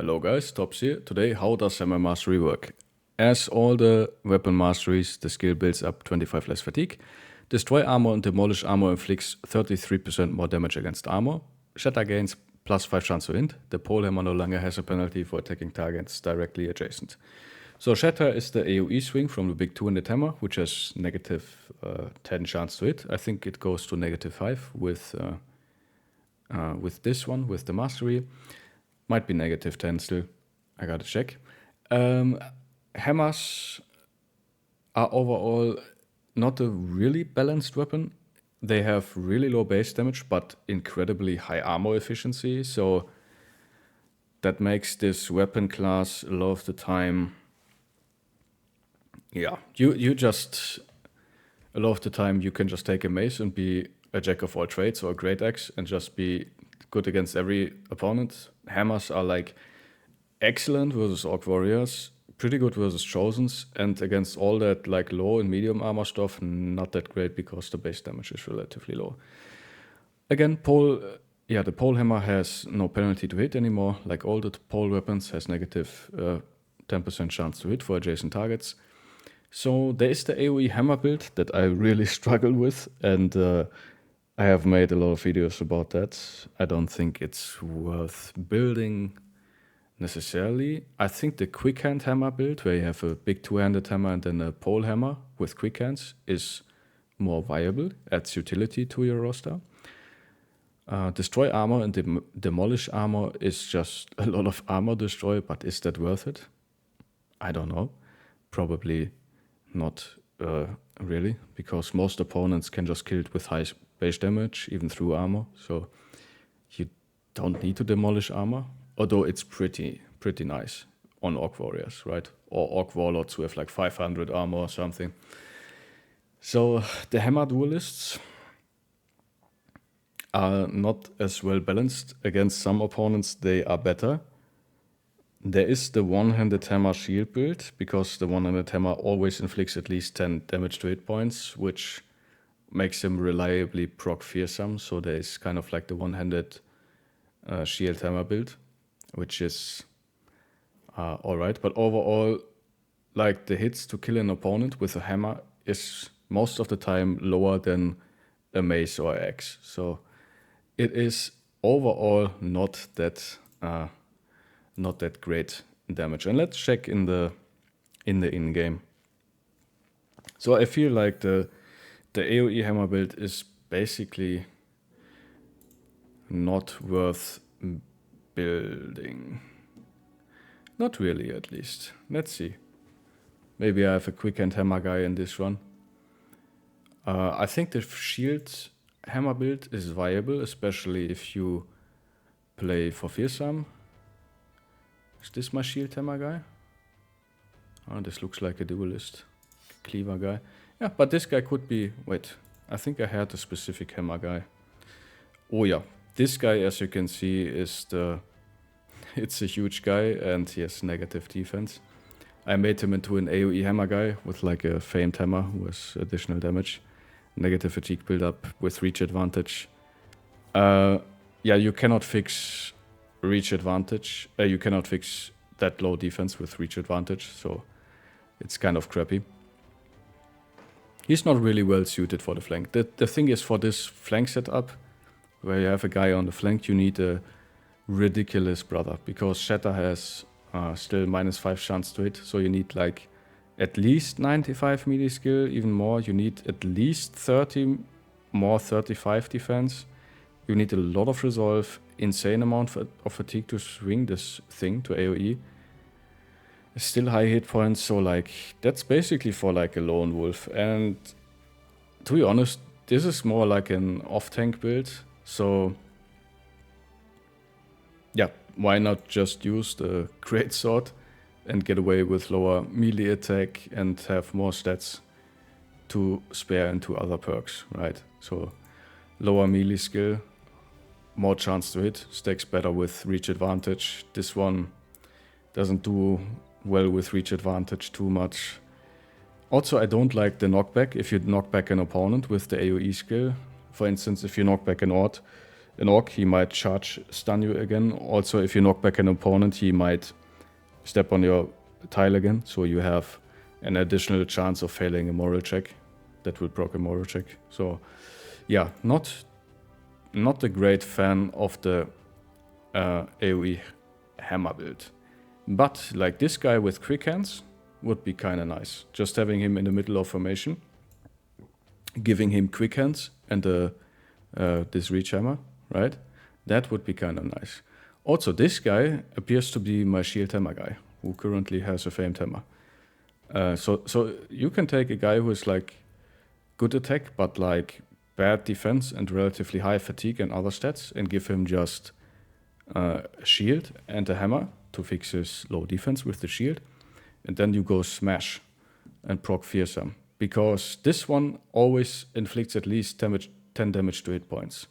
Hello guys, Tops here. Today, how does Hammer Mastery work? As all the weapon masteries, the skill builds up 25 less fatigue. Destroy armor and demolish armor inflicts 33% more damage against armor. Shatter gains plus 5 chance to hit. The pole hammer no longer has a penalty for attacking targets directly adjacent. So Shatter is the AoE swing from the big two-handed hammer, which has negative 10 chance to hit. I think it goes to negative 5 with this one, with the mastery. Might be negative 10 still. I gotta check. Hammers are overall not a really balanced weapon. They have really low base damage, but incredibly high armor efficiency. So that makes this weapon class a lot of the time. Yeah, you just a lot of the time you can just take a mace and be a jack of all trades or a great axe and just be good against every opponent. Hammers are like excellent versus orc warriors, pretty good versus chosens, and against all that like low and medium armor stuff, not that great because the base damage is relatively low. Again, the pole hammer has no penalty to hit anymore. Like all the pole weapons has negative 10% chance to hit for adjacent targets. So there is the AoE hammer build that I really struggle with, and I have made a lot of videos about that. I don't think it's worth building necessarily. I think the quick hand hammer build, where you have a big two-handed hammer and then a pole hammer with quick hands, is more viable, adds utility to your roster. Destroy armor and demolish armor is just a lot of armor destroy, but is that worth it? I don't know. Probably not really, because most opponents can just kill it with high base damage, even through armor. So you don't need to demolish armor, although it's pretty nice on orc warriors, right? Or orc warlords who have like 500 armor or something. So the hammer duelists are not as well balanced. Against some opponents, they are better. There is the one-handed hammer shield build, because the one-handed hammer always inflicts at least 10 damage to hit points, which makes him reliably proc fearsome. So there is kind of like the one-handed shield hammer build, which is alright. But overall, like the hits to kill an opponent with a hammer is most of the time lower than a mace or axe. So it is overall not that great damage. And let's check in the in-game. So I feel like the AoE hammer build is basically not worth building. Not really, at least. Let's see. Maybe I have a quick hand hammer guy in this run. I think the shield hammer build is viable, especially if you play for fearsome. Is this my shield hammer guy? Oh, this looks like a duelist. Cleaver guy. Yeah, but this guy could be... Wait, I think I had a specific hammer guy. Oh yeah, this guy, as you can see, is the... It's a huge guy and he has negative defense. I made him into an AoE hammer guy with like a famed hammer with additional damage. Negative fatigue build-up with reach advantage. Yeah, you cannot fix reach advantage. You cannot fix that low defense with reach advantage, so it's kind of crappy. He's not really well suited for the flank. The thing is, for this flank setup, where you have a guy on the flank, you need a ridiculous brother, because Shatter has still -5 chance to hit, so you need like at least 95 melee skill, even more. You need at least 30 more 35 defense. You need a lot of resolve, insane amount of fatigue to swing this thing to AoE. Still high hit points, so like that's basically for like a lone wolf. And to be honest, this is more like an off-tank build. So yeah, why not just use the great sword and get away with lower melee attack and have more stats to spare into other perks, right? So lower melee skill, more chance to hit, stacks better with reach advantage. This one doesn't do well with reach advantage too much. Also, I don't like the knockback if you knock back an opponent with the AoE skill. For instance, if you knock back an Ord, an orc, he might charge stun you again. Also, if you knock back an opponent, he might step on your tile again, so you have an additional chance of failing a moral check that will proc a moral check. So yeah, not a great fan of the AoE hammer build. But like this guy with quick hands would be kind of nice. Just having him in the middle of formation, giving him quick hands and this reach hammer, right? That would be kind of nice. Also, this guy appears to be my shield hammer guy, who currently has a famed hammer. So you can take a guy who is like good attack, but like bad defense and relatively high fatigue and other stats, and give him just a shield and a hammer to fix his low defense with the shield. And then you go smash and proc fearsome, because this one always inflicts at least 10 damage to hit points,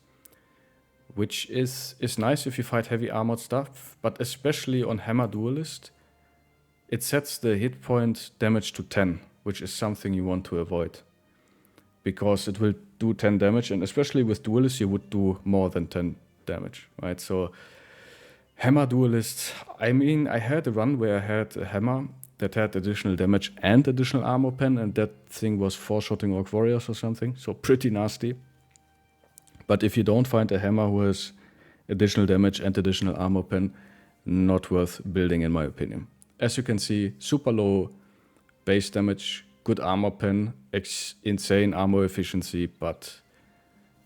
which is nice if you fight heavy armored stuff, but especially on Hammer Duelist, it sets the hit point damage to 10, which is something you want to avoid, because it will do 10 damage, and especially with Duelist, you would do more than 10 damage, right? So Hammer Duelist, I mean, I had a run where I had a hammer that had additional damage and additional armor pen, and that thing was 4-shotting Orc Warriors or something, so pretty nasty. But if you don't find a hammer who has additional damage and additional armor pen, not worth building in my opinion. As you can see, super low base damage, good armor pen, insane armor efficiency, but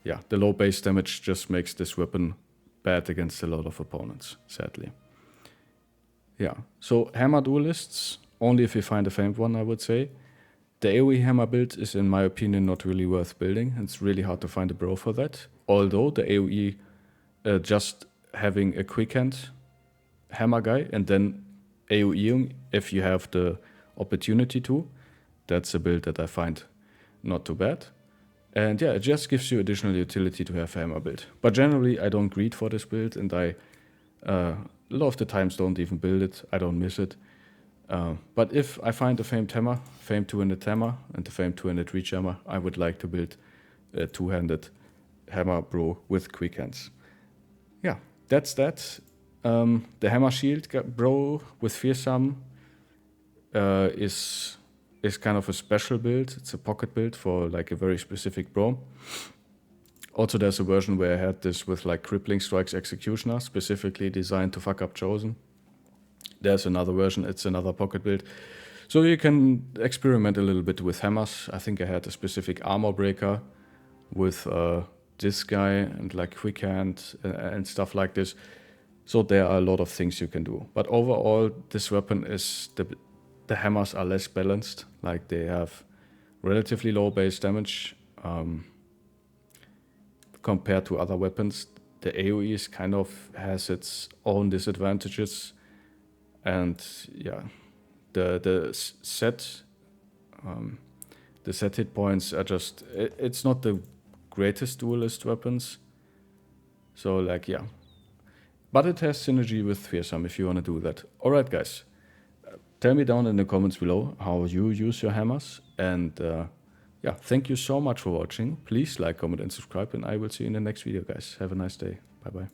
yeah, the low base damage just makes this weapon bad against a lot of opponents, sadly. Yeah, so Hammer Duelists, only if you find a famed one, I would say. The AoE hammer build is, in my opinion, not really worth building. It's really hard to find a bro for that. Although the AoE, just having a quick hand hammer guy and then AoEing if you have the opportunity to, that's a build that I find not too bad. And yeah, it just gives you additional utility to have a hammer build. But generally, I don't greed for this build, and I a lot of the times don't even build it. I don't miss it. But if I find a famed hammer, famed two-handed hammer, and the famed two-handed reach hammer, I would like to build a two-handed hammer bro with quick hands. Yeah, that's that. The hammer shield bro with fearsome is kind of a special build. It's a pocket build for like a very specific bro. Also, there's a version where I had this with like crippling strikes executioner, specifically designed to fuck up Chosen. There's another version, it's another pocket build. So you can experiment a little bit with hammers. I think I had a specific armor breaker with this guy and like quick hand and stuff like this. So there are a lot of things you can do. But overall, this weapon is, the hammers are less balanced. Like they have relatively low base damage compared to other weapons. The AoE is kind of has its own disadvantages. And yeah, the set hit points are just, it's not the greatest duelist weapons. So like, yeah. But it has synergy with fearsome if you want to do that. Alright guys, tell me down in the comments below how you use your hammers. And yeah, thank you so much for watching. Please like, comment and subscribe, and I will see you in the next video guys. Have a nice day. Bye bye.